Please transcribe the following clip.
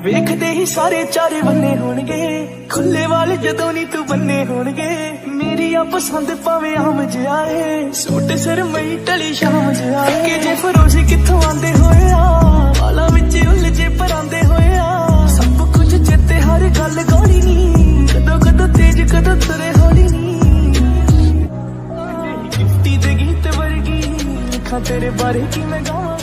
ਵੇਖਦੇ ਹੀ ਸਾਰੇ ਚਾਰੇ ਬੰਨੇ ਹੋਣਗੇ, ਖੁੱਲੇ ਵਾਲ ਜਦੋਂ ਨੀ ਤੂੰ ਬੰਨੇ ਹੋਣਗੇ। ਮੇਰੀ ਆ ਪਸੰਦ ਭਾਵੇਂ ਆਮ ਜਿਹਾ ਏ, ਸੂਟ ਸਰਮਈ ਟਲੀ ਸ਼ਾਮ ਜਿਹਾ ਕਿ ਜੇ ਫਰੋਸ਼ੀ ਕਿੱਥੋਂ ਆਂਦੇ ਹੋਏ ਆ, ਵਾਲਾਂ ਵਿੱਚ ਉਲਝੇ ਪਰਾਂਦੇ ਹੋਏ ਆ। ਸਭ ਕੁਝ ਚੇਤੇ ਹਰ ਗੱਲ ਗੋਲੀ ਨੀ, ਕਦੋਂ ਕਦੋਂ ਤੇਜ ਕਦੋਂ ਤੁਰੇ ਹੌਲੀ ਨੀ। ਗਿਫਟੀ ਦੇ ਗੀਤ ਵਰਗੀ ਲਿਖਾਂ ਤੇਰੇ ਬਾਰੇ ਕਿ ਮੈਂ ਗਾਵਾਂ।